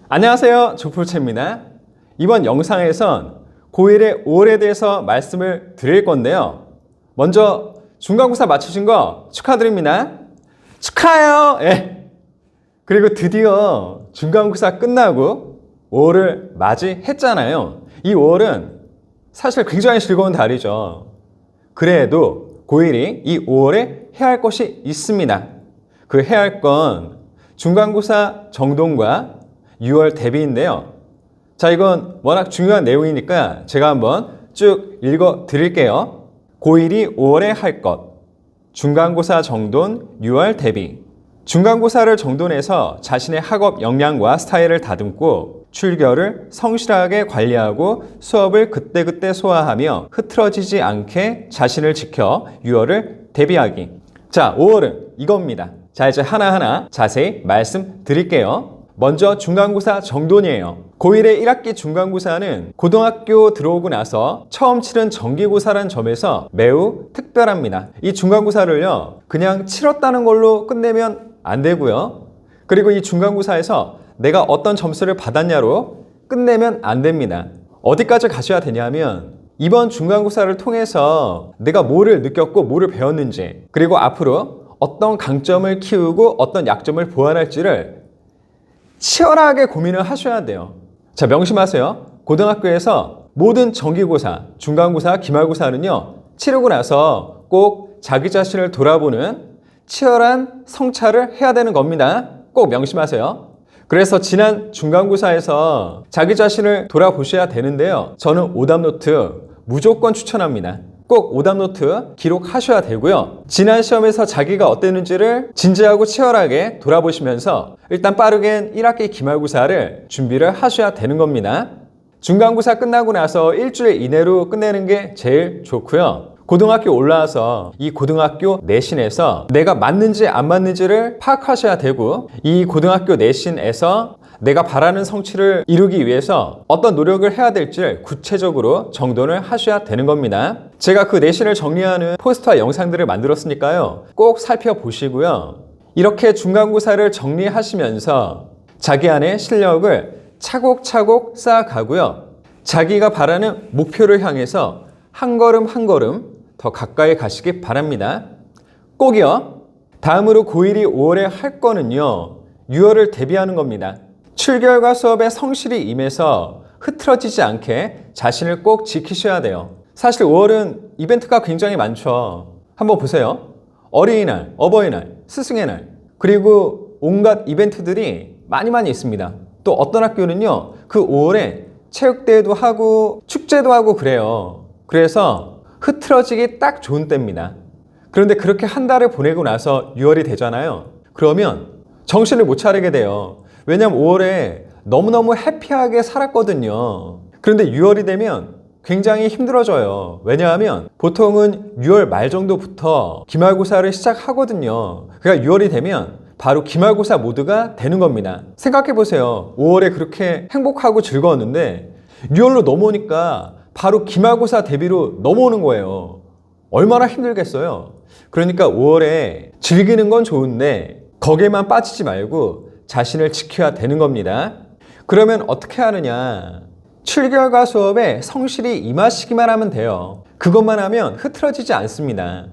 안녕하세요, 조풀채입니다. 이번 영상에선 고1의 5월에 대해서 말씀을 드릴 건데요. 먼저 중간고사 마치신 거 축하드립니다. 축하해요. 예. 그리고 드디어 중간고사 끝나고 5월을 맞이했잖아요. 이 5월은 사실 굉장히 즐거운 달이죠. 그래도 고1이 이 5월에 해야 할 것이 있습니다. 그 해야 할 건 중간고사 정돈과 6월 대비인데요. 자, 이건 워낙 중요한 내용이니까 제가 한번 쭉 읽어 드릴게요. 고1이 5월에 할 것, 중간고사 정돈, 6월 대비. 중간고사를 정돈해서 자신의 학업 역량과 스타일을 다듬고 출결을 성실하게 관리하고 수업을 그때그때 소화하며 흐트러지지 않게 자신을 지켜 6월을 대비하기. 자, 5월은 이겁니다. 자, 이제 하나하나 자세히 말씀드릴게요. 먼저 중간고사 정돈이에요. 고1의 1학기 중간고사는 고등학교 들어오고 나서 처음 치른 정기고사라는 점에서 매우 특별합니다. 이 중간고사를요, 그냥 치렀다는 걸로 끝내면 안 되고요. 그리고 이 중간고사에서 내가 어떤 점수를 받았냐로 끝내면 안 됩니다. 어디까지 가셔야 되냐면 이번 중간고사를 통해서 내가 뭐를 느꼈고 뭐를 배웠는지, 그리고 앞으로 어떤 강점을 키우고 어떤 약점을 보완할지를 치열하게 고민을 하셔야 돼요. 자, 명심하세요. 고등학교에서 모든 정기고사, 중간고사, 기말고사는요, 치르고 나서 꼭 자기 자신을 돌아보는 치열한 성찰을 해야 되는 겁니다. 꼭 명심하세요. 그래서 지난 중간고사에서 자기 자신을 돌아보셔야 되는데요. 저는 오답노트 무조건 추천합니다. 꼭 오답노트 기록하셔야 되고요. 지난 시험에서 자기가 어땠는지를 진지하고 치열하게 돌아보시면서 일단 빠르게 1학기 기말고사를 준비를 하셔야 되는 겁니다. 중간고사 끝나고 나서 일주일 이내로 끝내는 게 제일 좋고요. 고등학교 올라와서 이 고등학교 내신에서 내가 맞는지 안 맞는지를 파악하셔야 되고, 이 고등학교 내신에서 내가 바라는 성취를 이루기 위해서 어떤 노력을 해야 될지를 구체적으로 정돈을 하셔야 되는 겁니다. 제가 그 내신을 정리하는 포스터와 영상들을 만들었으니까요, 꼭 살펴보시고요. 이렇게 중간고사를 정리하시면서 자기 안의 실력을 차곡차곡 쌓아가고요. 자기가 바라는 목표를 향해서 한 걸음 한 걸음 더 가까이 가시기 바랍니다. 꼭이요. 다음으로 고1이 5월에 할 거는요, 6월을 대비하는 겁니다. 출결과 수업에 성실히 임해서 흐트러지지 않게 자신을 꼭 지키셔야 돼요. 사실 5월은 이벤트가 굉장히 많죠. 한번 보세요. 어린이날, 어버이날, 스승의 날, 그리고 온갖 이벤트들이 많이 있습니다. 또 어떤 학교는요, 그 5월에 체육대회도 하고 축제도 하고 그래요. 그래서 흐트러지기 딱 좋은 때입니다. 그런데 그렇게 한 달을 보내고 나서 6월이 되잖아요. 그러면 정신을 못 차리게 돼요. 왜냐면 5월에 너무너무 해피하게 살았거든요. 그런데 6월이 되면 굉장히 힘들어져요. 왜냐하면 보통은 6월 말 정도부터 기말고사를 시작하거든요. 그러니까 6월이 되면 바로 기말고사 모드가 되는 겁니다. 생각해보세요. 5월에 그렇게 행복하고 즐거웠는데 6월로 넘어오니까 바로 기말고사 대비로 넘어오는 거예요. 얼마나 힘들겠어요. 그러니까 5월에 즐기는 건 좋은데 거기에만 빠지지 말고 자신을 지켜야 되는 겁니다. 그러면 어떻게 하느냐? 출결과 수업에 성실히 임하시기만 하면 돼요. 그것만 하면 흐트러지지 않습니다.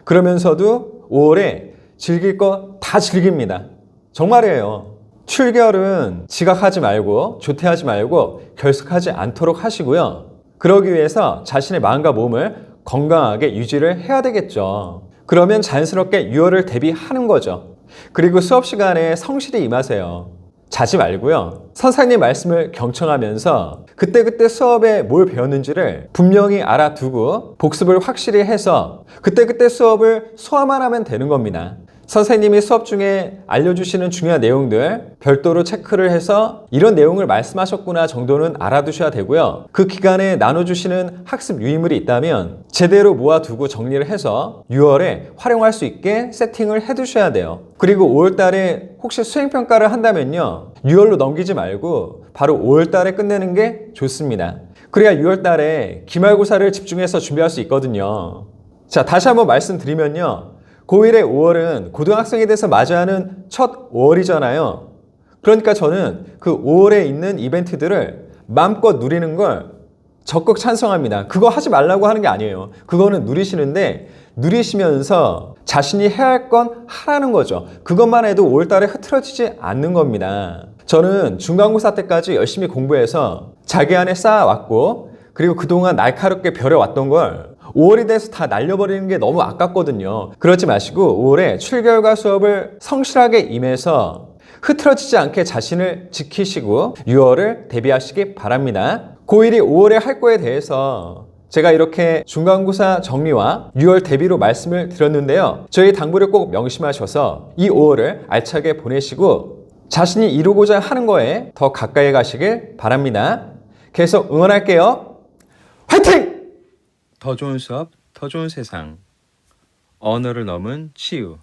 그러면서도 5월에 즐길 거 다 즐깁니다. 정말이에요. 출결은 지각하지 말고 조퇴하지 말고 결석하지 않도록 하시고요. 그러기 위해서 자신의 마음과 몸을 건강하게 유지를 해야 되겠죠. 그러면 자연스럽게 6월을 대비하는 거죠. 그리고 수업 시간에 성실히 임하세요. 자지 말고요. 선생님 말씀을 경청하면서 그때그때 수업에 뭘 배웠는지를 분명히 알아두고 복습을 확실히 해서 그때그때 수업을 소화만 하면 되는 겁니다. 선생님이 수업 중에 알려주시는 중요한 내용들 별도로 체크를 해서 이런 내용을 말씀하셨구나 정도는 알아두셔야 되고요. 그 기간에 나눠주시는 학습 유의물이 있다면 제대로 모아두고 정리를 해서 6월에 활용할 수 있게 세팅을 해두셔야 돼요. 그리고 5월 달에 혹시 수행평가를 한다면요, 6월로 넘기지 말고 바로 5월 달에 끝내는 게 좋습니다. 그래야 6월 달에 기말고사를 집중해서 준비할 수 있거든요. 자, 다시 한번 말씀드리면요, 고1의 5월은 고등학생에 대해서 맞이하는 첫 5월이잖아요. 그러니까 저는 그 5월에 있는 이벤트들을 마음껏 누리는 걸 적극 찬성합니다. 그거 하지 말라고 하는 게 아니에요. 그거는 누리시는데 누리시면서 자신이 해야 할 건 하라는 거죠. 그것만 해도 5월달에 흐트러지지 않는 겁니다. 저는 중간고사 때까지 열심히 공부해서 자기 안에 쌓아왔고 그리고 그동안 날카롭게 벼려왔던 걸 5월이 돼서 다 날려버리는 게 너무 아깝거든요. 그러지 마시고 5월에 출결과 수업을 성실하게 임해서 흐트러지지 않게 자신을 지키시고 6월을 대비하시기 바랍니다. 고1이 5월에 할 거에 대해서 제가 이렇게 중간고사 정리와 6월 대비로 말씀을 드렸는데요. 저희 당부를 꼭 명심하셔서 이 5월을 알차게 보내시고 자신이 이루고자 하는 거에 더 가까이 가시길 바랍니다. 계속 응원할게요. 화이팅! 더 좋은 수업, 더 좋은 세상. 언어를 넘은 치유.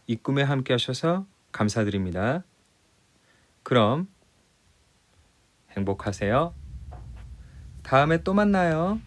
이 꿈에 함께 하셔서 감사드립니다. 그럼 행복하세요. 다음에 또 만나요.